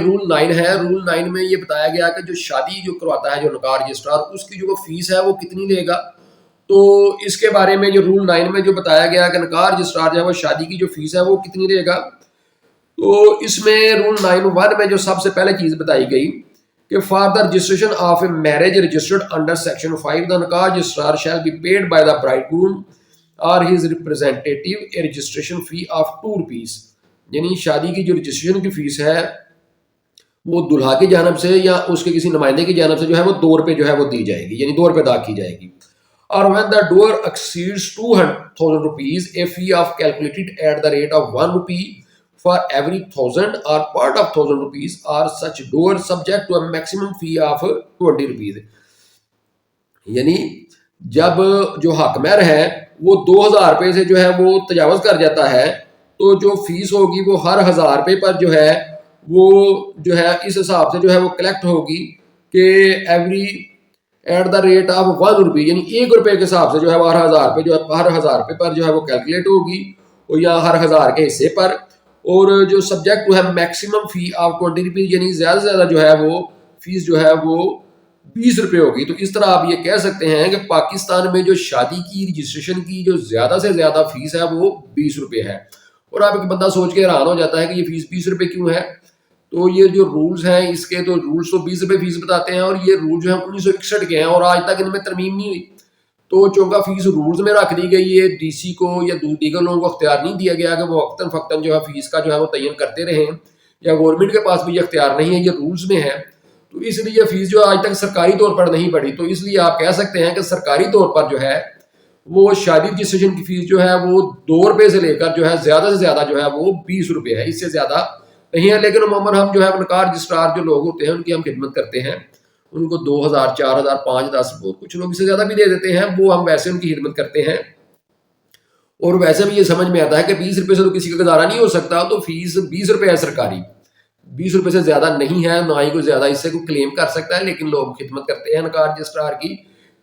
Role 9 ہے. Role 9 میں یہ بتایا گیا کہ جو شادی جو کرواتا ہے جو نکاح رجسٹرار, اس کی جو فیس ہے وہ کتنی لے گا. تو اس کے بارے میں جو رول 9 میں جو بتایا گیا کہ نکاح رجسٹرار جو ہے وہ شادی کی جو فیس ہے وہ کتنی لے گا. تو اس میں رول 9(1) میں جو سب سے پہلے چیز بتائی گئی کہ for the registration of a marriage registered under section 5 the nikah registrar shall be paid by the bride groom اور his representative a registration fee of ₹2. یعنی شادی کی جو رجسٹریشن کی فیس ہے وہ دلہا کی جانب سے یا اس کے کسی نمائندے کی جانب سے جو ہے وہ ₹2 جو ہے وہ دی جائے گی, یعنی ₹2 ادا کی جائے گی. اور when the doer exceeds ₹200,000, a fee of calculated at the rate of ₹1 for every 1,000 or part of ₹1,000 or such doer subject to a maximum fee of ₹20. یعنی جب جو حق مہر ہے وہ ₹2,000 سے جو ہے وہ تجاوز کر جاتا ہے تو جو فیس ہوگی وہ ہر ₹1,000 پر جو ہے وہ جو ہے اس حساب سے جو ہے وہ کلیکٹ ہوگی کہ every at the rate of ₹1, یعنی ₹1 کے حساب سے جو ہے وہ ہر ₹1,000 جو ہے ہر ₹1,000 پر جو ہے وہ کیلکولیٹ ہوگی, اور یا ہر 1,000 کے حصے پر. اور جو سبجیکٹ ٹو ہے میکسیمم فی آف ₹20, یعنی زیادہ سے زیادہ جو ہے وہ فیس جو ہے وہ ₹20 ہوگی. تو اس طرح آپ یہ کہہ سکتے ہیں کہ پاکستان میں جو شادی کی رجسٹریشن کی جو زیادہ سے زیادہ فیس ہے وہ ₹20 ہے. اور آپ ایک بندہ سوچ کے حیران ہو جاتا ہے کہ یہ فیس ₹20 کیوں ہے. تو یہ جو رولز ہیں اس کے تو رولز تو ₹20 فیس بتاتے ہیں, اور یہ رول جو ہیں 1961 کے ہیں اور آج تک ان میں ترمیم نہیں ہوئی. تو چونکہ فیس رولز میں رکھ دی گئی ہے, ڈی سی کو یا دیگر لوگوں کو اختیار نہیں دیا گیا کہ وہ وقتاً فقتاً جو ہے فیس کا جو ہے وہ تعین کرتے رہیں, یا گورنمنٹ کے پاس بھی یہ اختیار نہیں ہے, یہ رولز میں ہے. تو اس لیے فیس جو آج تک سرکاری طور پر نہیں بڑھی. تو اس لیے آپ کہہ سکتے ہیں کہ سرکاری طور پر جو ہے وہ شادی رجسٹریشن کی فیس جو ہے وہ ₹2 سے لے کر جو ہے زیادہ سے زیادہ جو ہے وہ ₹20 ہے, اس سے زیادہ نہیں ہے. لیکن عموماً ہم جو ہے نکاح رجسٹرار جو لوگ ہوتے ہیں ان کی ہم خدمت کرتے ہیں, ان کو 2,000 4,000 5 10 بہت کچھ لوگ اس سے زیادہ بھی دے دیتے ہیں, وہ ہم ویسے ان کی خدمت کرتے ہیں. اور ویسے بھی یہ سمجھ میں آتا ہے کہ ₹20 سے تو کسی کا گزارا نہیں ہو سکتا, تو فیس ₹20 ہے سرکاری, ₹20 سے زیادہ نہیں ہے, نہ ہی کوئی زیادہ اس سے کوئی کلیم کر سکتا ہے. لیکن لوگ خدمت کرتے ہیں نکاح رجسٹرار کی,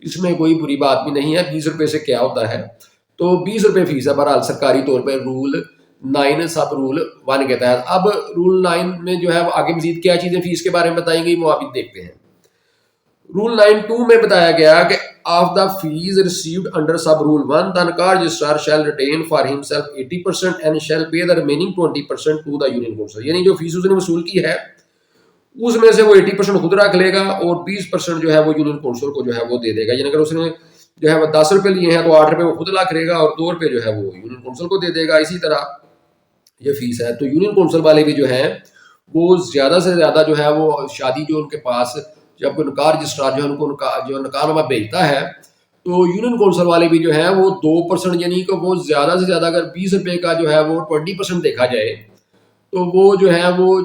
اس میں کوئی بری بات بھی نہیں ہے. ₹20 سے کیا ہوتا ہے, تو ₹20 فیس ہے بہرحال سرکاری طور پہ رول 9 سب رول 1 کے تحت. اب رول 9 میں جو ہے آگے مزید کیا چیزیں فیس کے بارے میں بتائیں گئی وہ آپ دیکھتے ہیں. رول 9(2) میں بتایا گیا کہ of the fees received under sub rule 1 the nikah registrar shall retain for himself 80% and shall pay the remaining 20% to the union council. یعنی جو فیس اس نے وصول کی ہے اس میں سے وہ 80% خود رکھ لے گا اور 20% جو ہے وہ یونین کونسل کو جو ہے وہ دے دے گا. یعنی اگر اس نے جو ہے وہ ₹10 لیے ہیں تو ₹8 وہ خود رکھ لے گا اور ₹2 جو ہے وہ یونین کونسل کو دے دے گا. اسی طرح یہ فیس ہے. تو یونین کونسل والے بھی جو ہیں وہ زیادہ سے زیادہ جو ہے وہ شادی جو ان کے پاس جب کوئی نکاح رجسٹرار جو ہے ان کو جو نکاح نامہ بھیجتا ہے تو یونین کونسل والے بھی جو ہیں وہ 2%, یعنی کہ وہ زیادہ سے زیادہ اگر ₹20 کا جو ہے وہ 20% دیکھا جائے تو وہ جو ہے وہ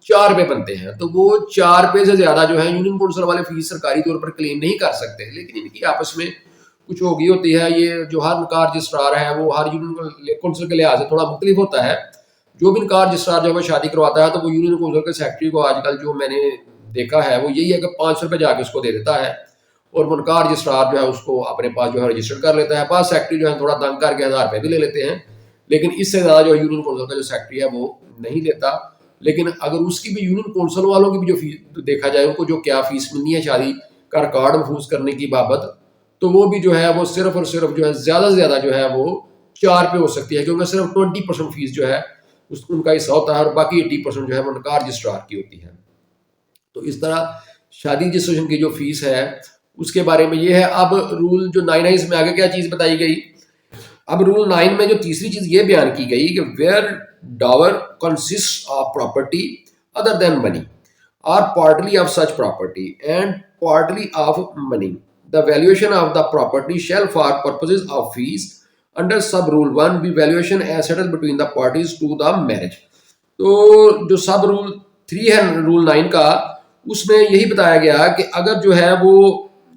₹4 بنتے ہیں. تو وہ ₹4 سے زیادہ جو ہے یونین کونسل والے فیس سرکاری طور پر کلیم نہیں کر سکتے. لیکن ان کی آپس میں کچھ ہوگی ہوتی ہے. یہ جو ہر نکاح رجسٹرار ہے وہ ہر یونین کونسل کے لحاظ سے تھوڑا مختلف ہوتا ہے. جو بھی نکاح رجسٹرار جو ہے شادی کرواتا ہے تو وہ یونین کونسل کے سیکرٹری کو آج کل جو میں نے دیکھا ہے وہ یہی ہے کہ ₹500 جا کے اس کو دے دیتا ہے اور وہ نکاح رجسٹرار جو ہے اس کو اپنے پاس جو ہے رجسٹر کر لیتا ہے. بعض سیکرٹری جو ہے تھوڑا دنگ کر کے ₹1,000 بھی لے لیتے ہیں, لیکن اس سے زیادہ جو یونین کونسل کا جو سیکرٹری ہے وہ نہیں لیتا. لیکن اگر اس کی بھی یونین کونسل والوں کی بھی جو فیس دیکھا جائے ان کو جو کیا فیس ملنی ہے شادی کا ریکارڈ محفوظ کرنے کی بابت, تو وہ بھی جو ہے وہ صرف اور صرف جو ہے زیادہ سے زیادہ جو ہے وہ ₹4 ہو سکتی ہے, کیونکہ صرف 20% فیس جو ہے ان کا حصہ ہوتا ہے اور باقی 80% جو ہے وہ نکاح رجسٹرار کی ہوتی ہے. تو اس طرح شادی رجسٹریشن کی جو فیس ہے اس کے بارے میں یہ ہے. اب رول جو 9 ہے اس میں آگے کیا چیز بتائی گئی. اب رول 9 میں جو تیسری چیز یہ بیان کی گئی کہ where dowry consist of property other than money اور partly of such property and partly of money the valuation of the property shall for purposes of fees under sub rule 1 be valuation as settled between the parties to the marriage. تو جو سب role 3 ہے role 9 کا اس میں یہی بتایا گیا کہ اگر جو ہے وہ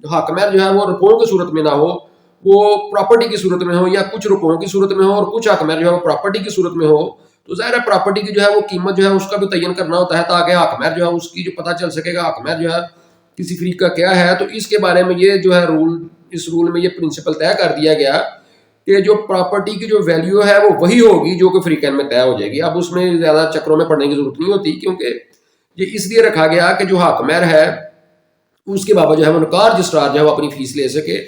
حق مہر جو ہے وہ رقوم کی صورت میں نہ ہو, وہ پراپرٹی کی صورت میں ہو یا کچھ رقوم کی صورت میں ہو اور کچھ حق مہر جو ہے وہ پراپرٹی کی صورت میں ہو, تو ظاہر ہے پراپرٹی کی جو ہے وہ قیمت جو ہے اس کا بھی تعین کرنا ہوتا ہے تاکہ حق مہر جو ہے اس کی جو پتہ چل سکے گا حق مہر جو ہے کسی فریق کا کیا ہے. تو اس کے بارے میں یہ جو ہے رول اس رول میں یہ پرنسپل طے کر دیا گیا کہ جو پراپرٹی کی جو ویلیو ہے وہ وہی ہوگی جو کہ فریقین میں طے ہو جائے گی. اب اس میں زیادہ چکروں میں پڑنے کی ضرورت نہیں ہوتی کیونکہ یہ اس لیے رکھا گیا کہ جو حق مہر ہے اس کے بابا جو ہے وہ نکاح رجسٹرار جو ہے وہ اپنی فیس لے سکے.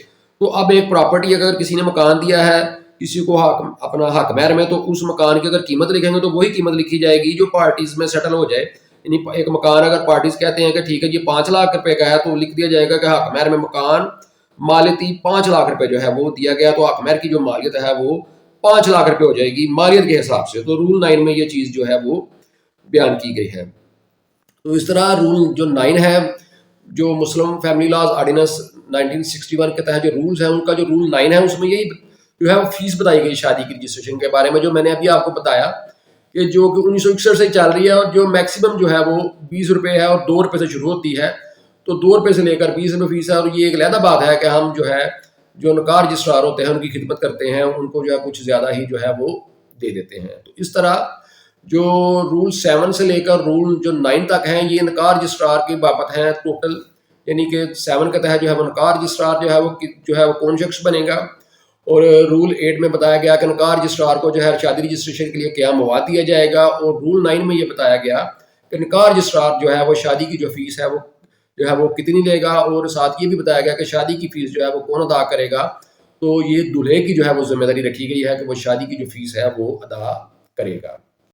تو اب ایک پراپرٹی اگر کسی نے مکان دیا ہے کسی کو اپنا حق مہر میں، تو اس مکان کی اگر قیمت لکھیں گے تو وہی قیمت لکھی جائے گی جو پارٹیز میں سیٹل ہو جائے. یعنی ایک مکان اگر پارٹیز کہتے ہیں کہ ٹھیک ہے یہ 5 لاکھ روپے کا ہے، تو لکھ دیا جائے گا کہ حق مہر میں مکان مالیتی 5 لاکھ روپے جو ہے وہ دیا گیا، تو حق مہر کی جو مالیت ہے وہ 5 لاکھ روپے ہو جائے گی مالیت کے حساب سے. تو رول 9 میں یہ چیز جو ہے وہ بیان کی گئی ہے. تو اس طرح رول جو 9 ہے، جو مسلم فیملی لاز آرڈیننس 1961 کے تحت جو رولز ہیں، ان کا جو رول 9 ہے اس میں یہی جو ہے وہ فیس بتائی گئی شادی کی رجسٹریشن کے بارے میں، جو میں نے ابھی آپ کو بتایا کہ جو کہ 1961 سے چل رہی ہے، اور جو میکسیمم جو ہے وہ 20 روپے ہے اور 2 روپے سے شروع ہوتی ہے. تو 2 روپے سے لے کر 20 روپے فیس ہے. اور یہ ایک علیحدہ بات ہے کہ ہم جو ہے جو نکاح رجسٹرار ہوتے ہیں ان کی خدمت کرتے ہیں، ان کو جو ہے کچھ زیادہ ہی جو ہے وہ دے دیتے ہیں. تو اس طرح جو رول 7 سے لے کر رول جو 9 تک ہیں یہ نکاح رجسٹرار کی بابت ہیں ٹوٹل. یعنی کہ 7 کے تحت جو ہے وہ نکاح رجسٹرار جو ہے وہ کون شخص بنے گا. اور رول 8 میں بتایا گیا کہ نکاح رجسٹرار کو جو ہے شادی رجسٹریشن کے لیے کیا مواد دیا جائے گا. اور رول 9 میں یہ بتایا گیا کہ نکاح رجسٹرار جو ہے وہ شادی کی جو فیس ہے وہ جو ہے وہ کتنی لے گا. اور ساتھ یہ بھی بتایا گیا کہ شادی کی فیس جو ہے وہ کون ادا کرے گا. تو یہ دولہے کی جو ہے وہ ذمہ داری رکھی گئی ہے کہ وہ شادی کی جو فیس ہے وہ ادا کرے گا.